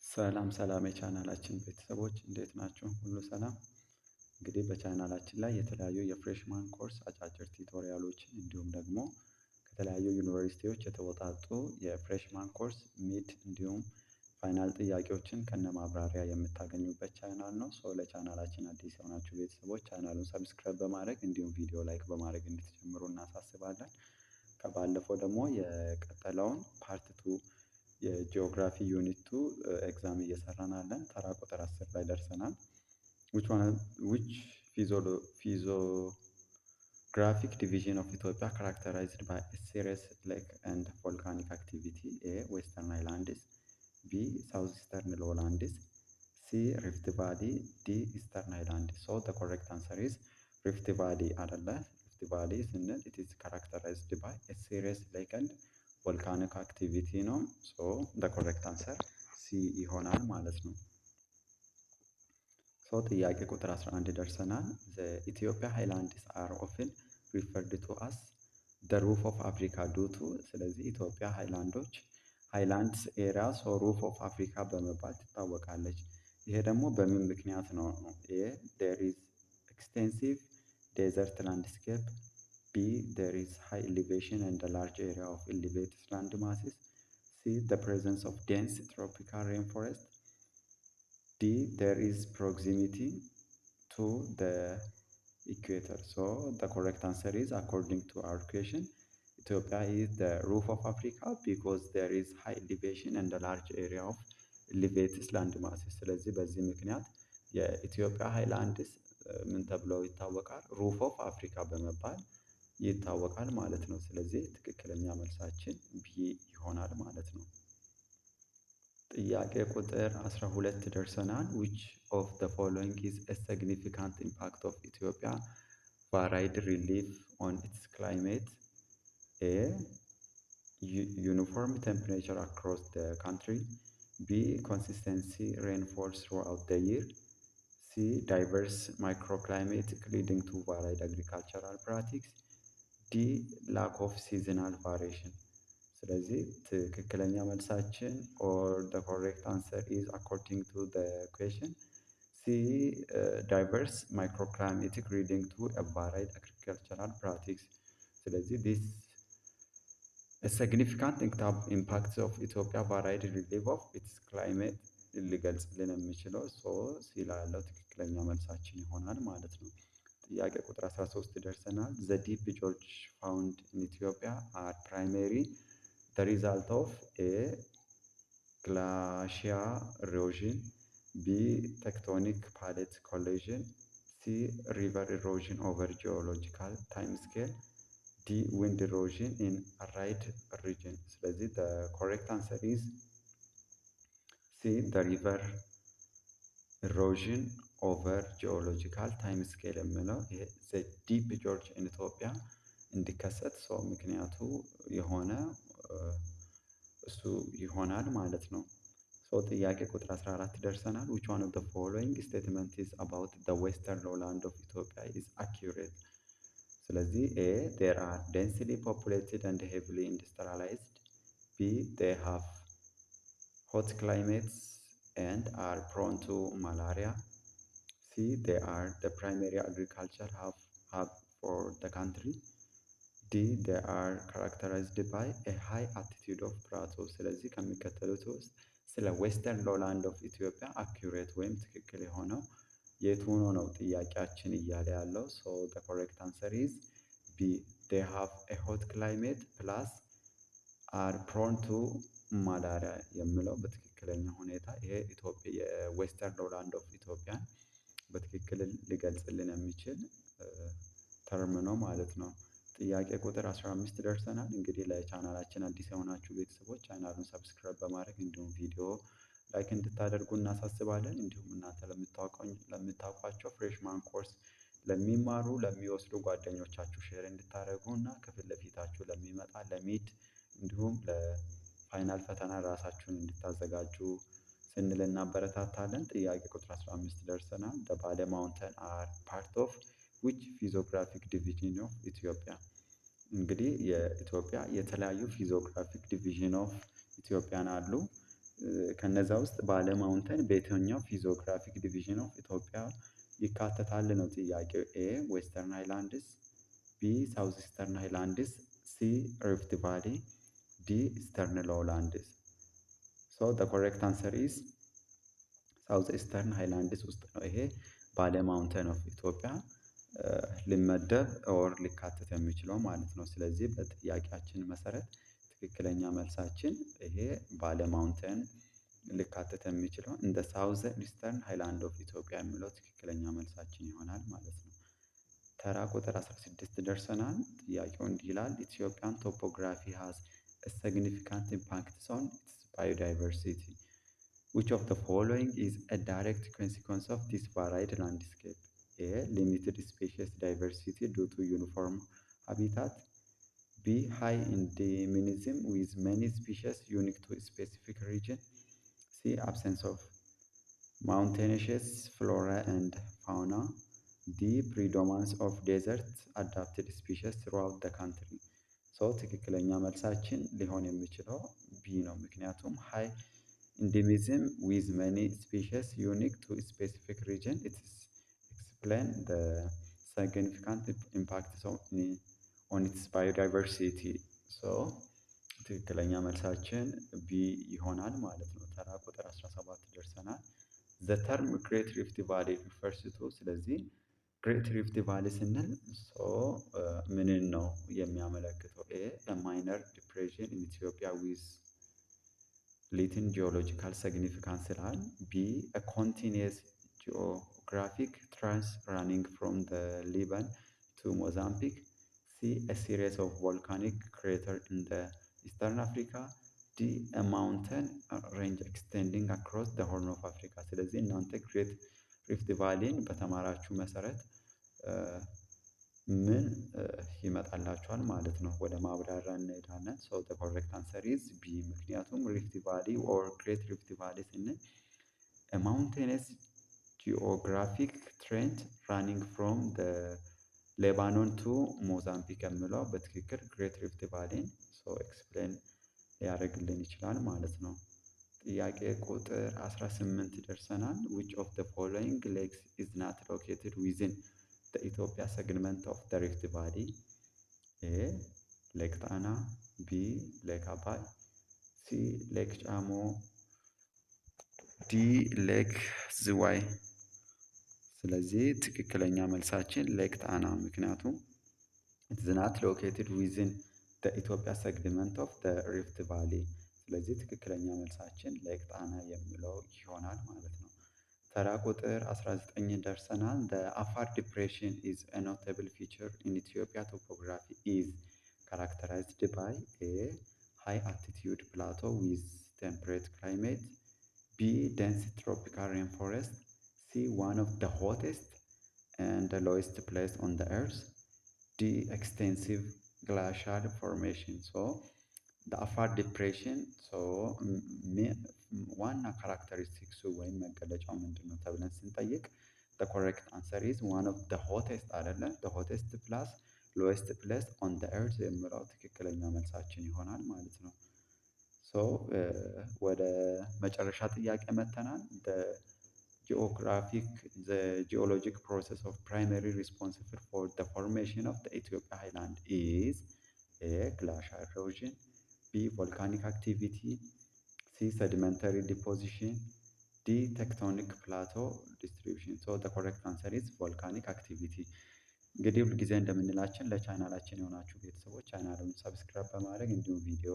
ሰላም ሰላም የቻናላችን ቤተሰቦች እንዴት ናችሁ? ሁሉ ሰላም። እንግዲህ በቻናላችን ላይ የተለያዩ የፍሬሽማን ኮርስ አጫጭር ቲቶሪያሎችን እንዲሁም ደግሞ ከተለያዩ ዩኒቨርሲቲዎች የተወጣጡ የፍሬሽማን ኮርስ ሚድ እንዲሁም ፋይናል ጥያቄዎችን ከነማብራሪያ የምታገኙበት ቻናል ነው። ሶ ለቻናላችን አዲስ የሆናችሁ ቤተሰቦች ቻናሉን ሰብስክራይብ በማድረግ እንዲሁም ቪዲዮ ላይክ በማድረግ እንድትጀምሩ እናሳስባለን። ከባለፈው ደግሞ የቀጠለውን ፓርት ቱ የጂኦግራፊ ዩኒት ቱ ኤግዛም እየሰራን አለን። ተራ ቁጥር 10 ላይ ደርሰናል። which physiographic division of Ethiopia characterized by a serious lake and volcanic activity? A. Western Highlands, B. Southeastern Lowlands, C. Rift Valley, D. Eastern Highlands. So the correct answer is Rift Valley አይደለ? Rift Valley ስንል it is characterized by a serious lake and volcanic activity ነው። so the correct answer C ይሆናል ማለት ነው። ሶ ጥያቄ ቁጥር 11 ደርሰናል። the Ethiopia highlands are often referred to as the roof of Africa due to ስለዚህ ኢትዮጵያ ሃይላንድስ ኤሪያ ሶ ሩፍ ኦፍ አፍሪካ በመባል ትታወቃለች። ይሄ ደግሞ በምን ምክንያት ነው? ኤ there is extensive desert landscape, B there is high elevation and a large area of elevated land masses, C the presence of dense tropical rainforest, D there is proximity to the equator. So the correct answer is according to our question Ethiopia is the roof of Africa because there is high elevation and a large area of elevated land masses። ስለዚህ በዚህ ምክንያት የኢትዮጵያ ሃይላንድስ ምን ተብለው ይታወቃል? ሩፍ ኦፍ አፍሪካ በመባል ይታወቃል ማለት ነው። ስለዚህ ትክክለኛ መልሳችን ቢ ይሆናል ማለት ነው። ጥያቄ ቁጥር 12 ደርሰናል። which of the following is a significant impact of Ethiopia varied relief on its climate? A uniform temperature across the country, B consistency rainfall throughout the year, C diverse microclimate leading to varied agricultural practices, D lack of seasonal variation። ስለዚህ ትክክለኛ መልሳችን or the correct answer is according to the question C diverse microclimate leading to a varied agricultural practices። ስለዚህ this a significant impact of Ethiopia varied relief of its climate ሊገልጽልን የሚችለው ሶ ሲላ ያለው ትክክለኛ መልሳችን ይሆናል ማለት ነው። ጥያቄ ቁጥር 13 ደርሰናል። the deep gorge found in Ethiopia are primary the result of A glacial erosion, B tectonic plate collision, C river erosion over geological time scale, D wind erosion in arid region። ስለዚህ the correct answer is C the river erosion over geological time scale የሚለው ይሄ the deep gorge in Ethiopia እንዲከሰት ሰው ምክንያቱ የሆነ እሱ ይሆናል ማለት ነው። ሶ ጥያቄ ቁጥር 14 ደርሰናል። which one of the following statement is about the western lowland of Ethiopia is accurate? ስለዚህ A there are densely populated and heavily industrialized, B they have hot climates and are prone to malaria, C they are the primary agriculture hub for the country, D they are characterized by a high altitude of plateau። ስለዚህ ከሚከተሉት ውስጥ ስለ ዌስተርን ሎላንድ ኦፍ ኢትዮጵያ አኩሬት ወይም ትክክል የሆነው የቱ ሆኖ ነው ጥያቄያችን እያለ ያለው? ሶ the correct answer is B they have a hot climate plus are prone to malaria የሚለው በትክክለኛ ሁኔታ ይሄ ኢትዮጵያ የዌስተርን ሎላንድ ኦፍ ኢትዮጵያን በትክክል ሊገልጽልን የሚችል ተርም ነው ማለት ነው። ጥያቄ ቁጥር 15 ደርሰናል። እንግዲህ ለቻናላችን አዲስ የሆናችሁ ቤተሰቦች ቻናሉን ሰብስክራይብ በማድረግ እንዲሁም ቪዲዮ ላይክ እንድታደርጉ እናሳስባለን። እንዲሁም እናንተ ለምታውቋቸው ፍሬሽማን ኮርስ ለሚማሩ ለሚወስዱ ጓደኞቻችሁ ሼር እንድታደርጉ እና ከፊት ለፊታችሁ ለሚመጣ ለሚድ እንዲሁም ለፋይናል ፈተና ራሳችሁን እንድታዘጋጁ ስንል እናበረታታለን። ጥያቄ ቁጥር 15 ደርሰናል። the Bale mountain are part of which physiographic division of Ethiopia? እንግዲህ የኢትዮጵያ የተለያዩ ፊዚዮግራፊክ ዲቪዥን ኦፍ ኢትዮጵያን አሉ። ከነዛ ውስጥ ባለ ማውንተን በየትኛው ፊዚዮግራፊክ ዲቪዥን ኦፍ ኢትዮጵያ ይካተታል ነው ጥያቄው። ኤ ዌስተርን ሃይላንድስ፣ ቢ ሳውዝ ኢስተርን ሃይላንድስ፣ ሲ ሪፍት ቫሊ፣ ዲ ኢስተርን ሎውላንድስ። ሶ ዘ ኮሬክት አንሰር ኢዝ ሳውዝ ኢስተርን ሃይላንድስ ውስጥ ነው ይሄ ባለ ማውንተን ኦፍ ኢትዮጵያ ሊመደብ ኦር ሊካተት የሚችለው ማለት ነው። ስለዚህ በጥያቄያችን መሰረት ትክክለኛ መልሳችን ይሄ ባለ ማውንተን ሊካተት የሚችለው እንደ ሳውዝ ኢስተርን ሃይላንድ ኦፍ ኢትዮጵያ የሚለው ትክክለኛ መልሳችን ይሆናል ማለት ነው። ተራ ቁጥር 16 ደርሰናል። ጥያቄው እንዲህ ይላል ኢትዮጵያን ቶፖግራፊ ሃዝ a significant impact on its biodiversity. Which of the following is a direct consequence of this varied landscape? A. Limited species diversity due to uniform habitat. B. High endemism with many species unique to a specific region. C. Absence of mountainous flora and fauna. D. Predominance of desert adapted species throughout the country. ሶ ትክክለኛ መልሳችን ሊሆን የሚችለው ቢ ነው። ምክንያቱም ሃይ ኢንዴሚዝም ዊዝ መኒ ስፔሺስ ዩኒክ ቱ ስፔሲፊክ ሪጅን ኢትስ ኤክስፕሌን ዘ ሲግኒፊካንት ኢምፓክት ኦን ኢትስ ባዮዳይቨርሲቲ። ሶ ትክክለኛ መልሳችን ቢ ይሆናል ማለት ነው። ተራ ቁጥር 17 ደርሰናል። ዘ ተርም ግሬት ሪፍት ቫሊ ሪፈርስ ቱ፣ ስለዚህ ግሬት ሪፍት ቫሊ ስንል ምንን ነው የሚያመለክተው? ኤ ማይነር ዲፕሬሽን ኢን ኢትዮጵያ ዊዝ ሊትን ጂኦሎጂካል ሲግኒፊካንስ ይላል። ቢ ኮንቲኒየስ ጂኦግራፊክ ትራንስ ራኒንግ ፍሮም ዘ ሊበን ቱ ሞዛምቢክ። ሲ ሲሪስ ኦፍ ቮልካኒክ ክሬተር ኢን ዘ ኢስተርን አፍሪካ። ዲ ማውንተን ሬንጅ ኤክስቴንዲንግ አክሮስ ዘ ሆርን ኦፍ አፍሪካ። ስለዚህ እናንተ ግሬት ሪፍት ቫሊን በተማራችሁ መሰረት ምን ይመጣላችኋል ማለት ነው። ወደ ማብራሪያ እንሄዳለን። ሶ ዘ ኮሬክት አንሰር ኢዝ ቢ። ምክንያቱም ሪፍት ቫሊ ኦር ግሬት ሪፍት ቫሊ ስንል ማውንቴነስ ጂኦግራፊክ ትሬንድ ራኒንግ ፍሮም ሌባኖን ቱ ሞዛምቢክ የሚለው በትክክል ግሬት ሪፍት ቫሊን ኤክስፕሌን ሊያደርግልን ይችላል ማለት ነው። ጥያቄ ቁጥር 18 ደርሰናል። which of the following lakes is not located within the Ethiopia segment of the Rift Valley? A. ሌክ ጣና፣ ቢ ሌክ አባይ፣ ሲ ሌክ ጫሞ፣ ዲ ሌክ ዝዋይ። ስለዚህ ትክክለኛ መልሳችን ሌክ ጣና፣ ምክንያቱም it is not located within the Ethiopia segment of the Rift Valley። ስለዚህ ትክክለኛ መልሳችን ሌክ ጣና የሚለው ይሆናል ማለት ነው። ተራ ቁጥር 19 ደርሰናል። the Afar depression is a notable feature in Ethiopia topography is characterized by A. high altitude plateau with temperate climate. B. dense tropical rainforest. C. one of the hottest and the lowest place on the earth. D. extensive glacial formation. So the Afar depression ዋና ካራክተሪስቲክሱ ወይም መገለጫው ምንድነው ተብለን ስንጠይቅ the correct answer is one of the hottest አይደለ the hottest plus lowest place on the earth የሚለው ትክክለኛ መልሳችን ይሆናል ማለት ነው። ሶ ወደ መጨረሻ ጥያቄ መተናል። the geologic process of primary responsible for the formation of the Ethiopia highland is A. glacial erosion, B. volcanic activity, C. sedimentary deposition, D. tectonic plateau distribution. So the correct answer is volcanic activity። እንግዲህ ሁል ጊዜ እንደምንላችን ለቻናላችን የሆናችሁ ቤተሰቦች ቻናሉን ሰብስክራይብ በማድረግ እንዲሁም ቪዲዮ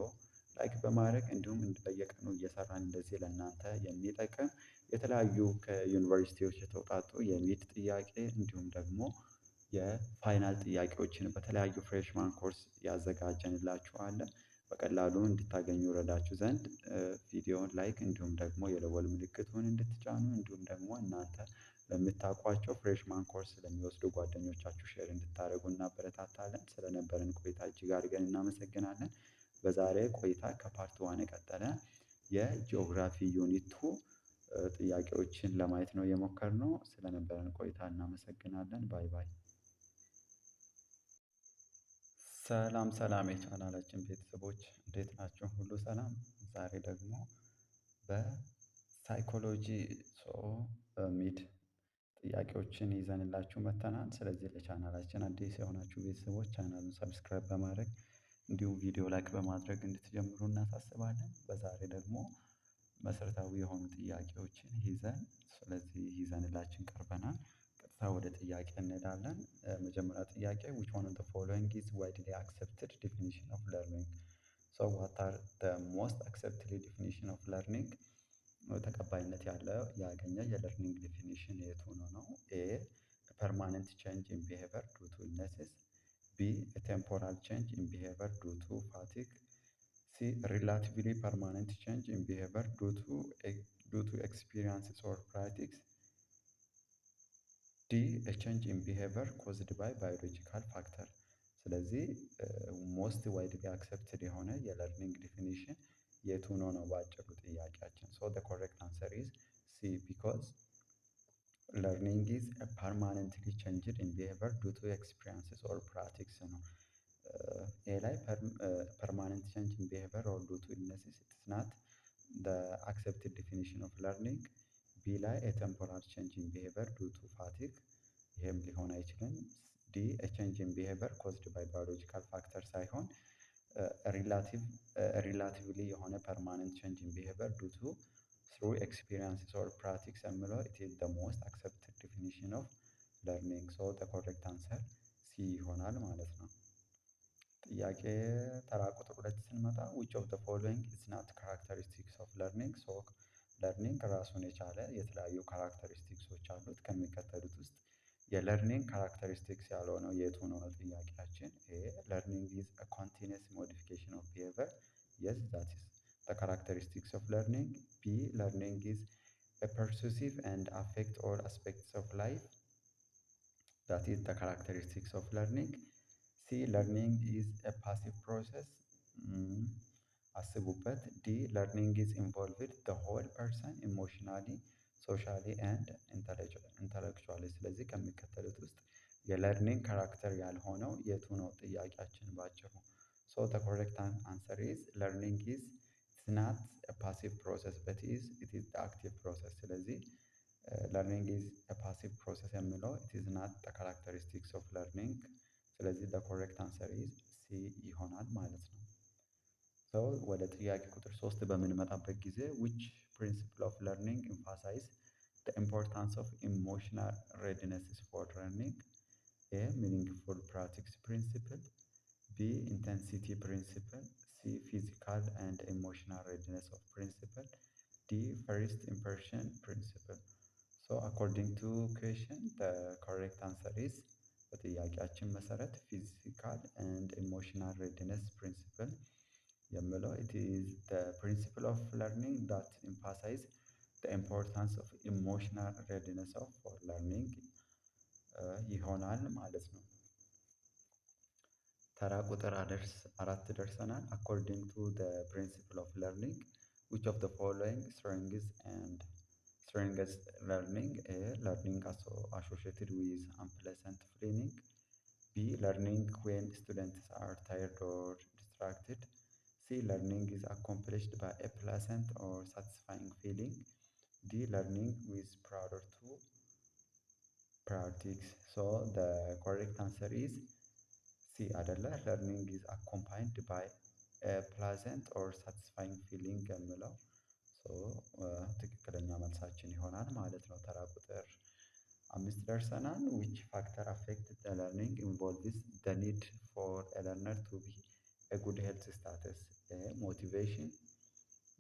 ላይክ በማድረግ እንዲሁም በየቀኑ እየሰራን እንደዚህ ለእናንተ የሚጠቅም የተለያዩ ከዩኒቨርሲቲዎች የተውጣጡ የሚድ ጥያቄ እንዲሁም ደግሞ የፋይናል ጥያቄዎችን በተለያዩ ፍሬሽማን ኮርስ ያዘጋጀንላችኋለን በቀላሉ እንድታገኙ ረዳችሁ ዘንድ ቪዲዮውን ላይክ እንዲሁም ደግሞ የደወል ምልክቱን እንድትጫኑ እንዲሁም ደግሞ እናንተ ለምታውቋቸው ፍሬሽማን ኮርስ ለሚወስዱ ጓደኞቻችሁ ሼር እንድታደርጉ እናበረታታለን። ስለነበረን ቆይታ እጅግ አድርገን እናመሰግናለን። በዛሬ ቆይታ ከፓርት ዋን የቀጠለ የጂኦግራፊ ዩኒት ቱ ጥያቄዎችን ለማየት ነው የሞከርነው። ስለነበረን ቆይታ እናመሰግናለን። ባይ ባይ። ሰላም ሰላም የቻናላችን ቤተሰቦች እንዴት ናቸው? ሁሉ ሰላም። ዛሬ ደግሞ ሳይኮሎጂ ሚድ ጥያቄዎችን ይዘንላችሁ መጥተናል። ስለዚህ ለቻናላችን አዲስ የሆናችሁ ቤተሰቦች ቻናሉን ሰብስክራይብ በማድረግ እንዲሁም ቪዲዮ ላይክ በማድረግ እንድትጀምሩ እናሳስባለን። በዛሬ ደግሞ መሰረታዊ የሆኑ ጥያቄዎችን ይዘንላችሁ ቀርበናል። ቀጥታ ወደ ጥያቄ እንሄዳለን። መጀመሪያ ጥያቄ which one of the following is widely accepted definition of learning? So what are the most accepted definition of learning? ተቀባይነት ያገኘ የለርኒንግ ዴፊኒሽን የቱ ነው? ኤ ፐርማነንት ቼንጅ ኢን ቢሄቪየር ዱ ቱ ኢልነስስ፣ ቢ ቴምፖራል ቼንጅ ኢን ቢሄቪየር ዱ ቱ ፋቲግ፣ ሲ ሪላቲቭሊ ፐርማነንት ቼንጅ ኢን ቢሄቪየር ዱ ቱ ኤክስፒሪየንስስ ኦር ፕራክቲስ፣ ዲ ቼንጅ ኢን ቢሄቪየር ኮዝድ ባይ ባዮሎጂካል ፋክተር። ስለዚህ ሞስት ዋይድሊ አክሰፕትድ የሆነ የለርኒንግ ዴፊኒሽን የቱ ነው በአጭሩ ጥያቄያችን። ሶ ዘ ኮሬክት አንሰር ኢዝ ሲ ቢኮዝ ለርኒንግ ኢዝ ፐርማነንትሊ ቼንጅድ ኢን ቢሄቪየር ዱ ቱ ኤክስፒሪየንስስ ኦር ፕራክቲስ ነው። ኤ ላይ ፐርማነንት ቼንጅ ኢን ቢሄቪየር ኦር ዱ ቱ ኢልነስስ ኢትስ ናት ዘ አክሰፕትድ ዴፊኒሽን ኦፍ ለርኒንግ። ቢ ላይ ቴምፖራል ቼንጅ ኢን ቢሄቪየር ዱ ቱ ፋቲግ፣ ይሄም ሊሆን አይችልም። ዲ ቼንጅ ኢን ቢሄቪየር ኮዝድ ባይ ባዮሎጂካል ፋክተር ሳይሆን ሪላቲቭሊ የሆነ ፐርማነንት ቼንጅ ኢን ቢሄቪየር ዱ ቱ ትሩ ኤክስፒሪየንስስ ኦር ፕራክቲስ የሚለው ኢት ኢዝ ዘ ሞስት አክሰፕትድ ዴፊኒሽን ኦፍ ለርኒንግ። ሶ ዘ ኮሬክት አንሰር ሲ ይሆናል ማለት ነው። ጥያቄ ተራ ቁጥር 2 ስንመጣ which of the following is not characteristics of learning? ሶ ለርኒንግ ራሱን የቻለ የተለያዩ ካራክተሪስቲክሶች አሉት። ከሚከተሉት ውስጥ የለርኒንግ ካራክተሪስቲክስ ያልሆነው የቱ ነው ጥያቄያችን። ኤ ለርኒንግ ኢዝ አ ኮንቲኒየስ ሞዲፊኬሽን ኦፍ ቢሄቪየር፣ የስ ዛት ኢዝ ዘ ካራክተሪስቲክስ ኦፍ ለርኒንግ። ቢ ለርኒንግ ኢዝ አ ፐርሱሲቭ ኤንድ አፌክት ኦል አስፔክትስ ኦፍ ላይፍ፣ ዛት ኢዝ ዘ ካራክተሪስቲክስ ኦፍ ለርኒንግ። ሲ ለርኒንግ ኢዝ አ ፓሲቭ ፕሮሰስ፣ አስቡበት። ዲ ለርኒንግ ኢዝ ኢንቮልቭድ ዘ ሆል ፐርሰን ኢሞሽናሊ ሶሻሊ ኤንድ ኢንተሌክቹዋሊ። ስለዚህ ከሚከተሉት ውስጥ የለርኒንግ ካራክተር ያልሆነው የቱ ነው ጥያቄያችን ባጭሩ። ሶ ዘ ኮሬክት አንሰር ኢዝ ለርኒንግ ኢዝ ናት ፓሲቭ ፕሮሰስ በት ኢዝ ኢት ኢዝ አክቲቭ ፕሮሰስ። ስለዚህ ለርኒንግ ኢዝ ፓሲቭ ፕሮሰስ የሚለው ኢት ኢዝ ናት ዘ ካራክተሪስቲክስ ኦፍ ለርኒንግ። ስለዚህ ዘ ኮሬክት አንሰር ኢዝ ሲ ይሆናል ማለት ነው። ሶ ወደ ጥያቄ ቁጥር 3 በምንመጣበት ጊዜ which principle of learning emphasize the importance of emotional readiness for learning? A meaningful practice principle, B intensity principle, C physical and emotional readiness of principle, D first impression principle. So according to question the correct answer is በጥያቄያችን መሰረት physical and emotional readiness principle የሚለው it is the principle of learning that emphasize the importance of emotional readiness for learning ይሆናል ማለት ነው። ተራ ቁጥር 4 ደርሰናል። according to the principle of learning which of the following strengthens learning? A learning associated with unpleasant feeling, B learning when students are tired or distracted, C learning is accomplished by a pleasant or satisfying feeling, D learning with prior to practice. So the correct answer is C አይደለ learning is accompanied by a pleasant or satisfying feeling የሚለው ትክክለኛ መልሳችን ይሆናል ማለት ነው። ተራ ቁጥር 5 ደርሰናል። which factor affect the learning involves the need for a learner to be a good health status? A motivation,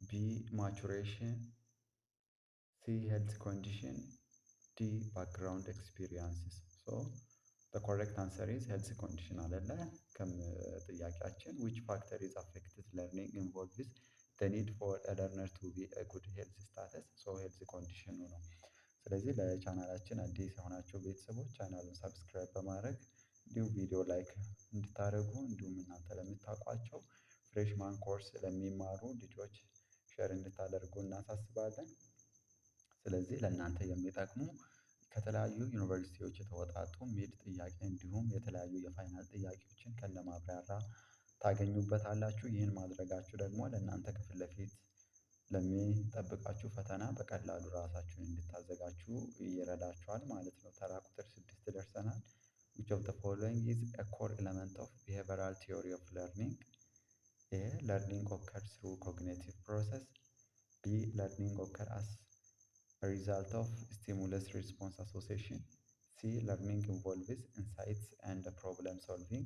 B maturation, C health condition, D background experiences. So the correct answer is health condition አይደለ ጥያቄያችን which factor is affected learning involves the need for a learner to be a good health status? so health condition ነው። ስለዚህ ለቻናላችን አዲስ የሆናችሁ ቤተሰቦች ቻናሉን ሰብስክራይብ በማድረግ እንዲሁም ቪዲዮ ላይክ እንድታደርጉ እንዲሁም እናንተ ለምታውቋቸው ፍሬሽማን ኮርስ ለሚማሩ ልጆች ሼር እንድታደርጉ እናሳስባለን። ስለዚህ ለእናንተ የሚጠቅሙ ከተለያዩ ዩኒቨርሲቲዎች የተወጣጡ ሚድ ጥያቄ እንዲሁም የተለያዩ የፋይናል ጥያቄዎችን ከነማብራሪያ ታገኙበታላችሁ። ይህን ማድረጋችሁ ደግሞ ለእናንተ ከፊት ለፊት ለሚጠብቃችሁ ፈተና በቀላሉ ራሳችሁን እንድታዘጋጁ ይረዳችኋል ማለት ነው። ተራ ቁጥር 6 ደርሰናል። which of the following is a core element of behavioral theory of learning? A. Learning occurs through cognitive process. B. Learning occurs as a result of stimulus response association. C. Learning involves insights and problem solving.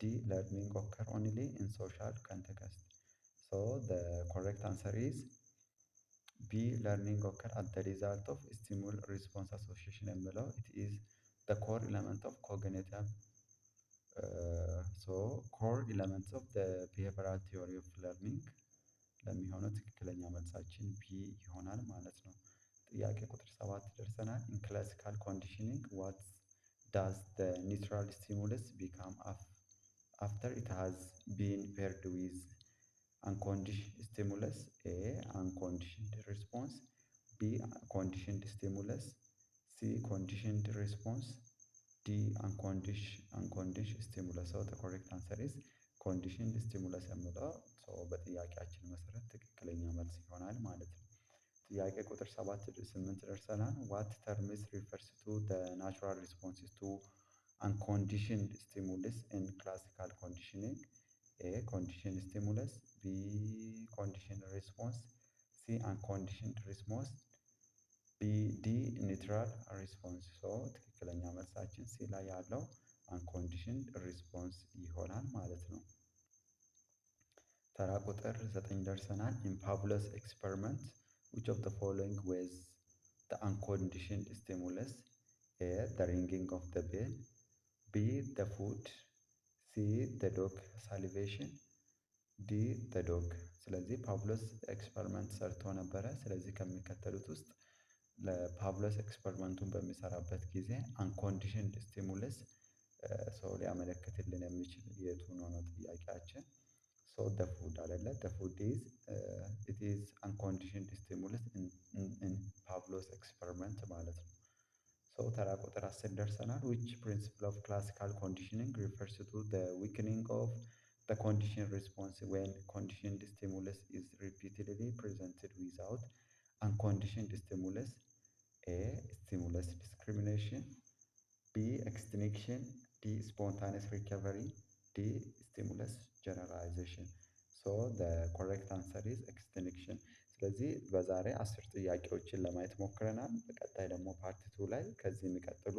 D. Learning occurs only in social context. So the correct answer is B. Learning occurs as the result of stimulus response association የሚለው it is the core element of cognitive so core elements of the behavioral theory of learning ለሚሆነው ትክክለኛ መልሳችን ቢ ይሆናል ማለት ነው። ጥያቄ ቁጥር 7 ደርሰናል። in classical conditioning what does the neutral stimulus become after it has been paired with unconditioned stimulus? A. Unconditioned response. B. Conditioned stimulus. C. Conditioned response. D. Unconditioned stimulus. So the correct answer is conditioned stimulus የሚለው በጥያቄያችን መሰረት ትክክለኛ መልስ ይሆናል ማለት ነው። ጥያቄ ቁጥር 8 ደርሰናል። what terms refers to the natural responses to unconditioned stimulus in classical conditioning? A. Conditioned stimulus. B. Conditioned response. C. Unconditioned response. D. Neutral response. So ትክክለኛ መልሳችን ሲ ላይ ያለው unconditioned response ይሆናል ማለት ነው። ተራ ቁጥር 9 ደርሰናል። in Pavlov's experiment which of the following was the unconditioned stimulus? A. The ringing of the bell. B. The food. C. The dog salivation. D. The dog. ስለዚህ ፓቭሎስ ኤክስፐሪመንት ሰርቶ ነበረ። ስለዚህ ከሚከተሉት ውስጥ ለፓቭሎስ ኤክስፐሪመንቱን በሚሰራበት ጊዜ አንኮንዲሽንድ ስቲሙለስ ሰው ሊያመለክትልን የሚችል የቱን ሆኖ ጥያቄያችን ሶ the food አይደለ the food is it is unconditioned stimulus in Pavlov's experiment ማለት ነው። ሶ ተራ ቁጥር 10 ደርሰናል። which principle of classical conditioning refers to the weakening of the conditioned response when conditioned stimulus is repeatedly presented without unconditioned stimulus? A. Stimulus discrimination. B. Extinction. D. Spontaneous recovery. D. Stimulus generalization. So the correct answer is extinction. ስለዚህ በዛሬ 10 ጥያቄዎችን ለማየት ሞክረናል። በቀጣይ ደግሞ ፓርት 2 ላይ ከዚህ የሚቀጥሉ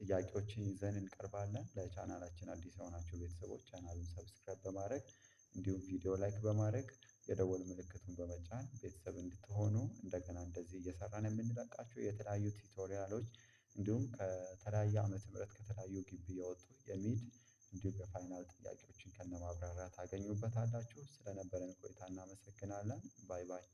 ጥያቄዎችን ይዘን እንቀርባለን። ለቻናላችን አዲስ የሆናችሁ ቤተሰቦች ቻናሉን ሰብስክራይብ በማድረግ እንዲሁም ቪዲዮ ላይክ በማድረግ የደወል ምልክቱን በመጫን ቤተሰብ እንድትሆኑ እንደገና እንደዚህ እየሰራን የምንለቃቸው የተለያዩ ቲዩቶሪያሎች እንዲሁም ከተለያየ ዓመተ ምህረት ከተለያዩ ግቢ የወጡ የሚድ እንዲሁም የፋይናል ጥያቄዎችን ከነማብራሪያ ታገኙበታላችሁ። ስለነበረን ቆይታ እናመሰግናለን። ባይ ባይ።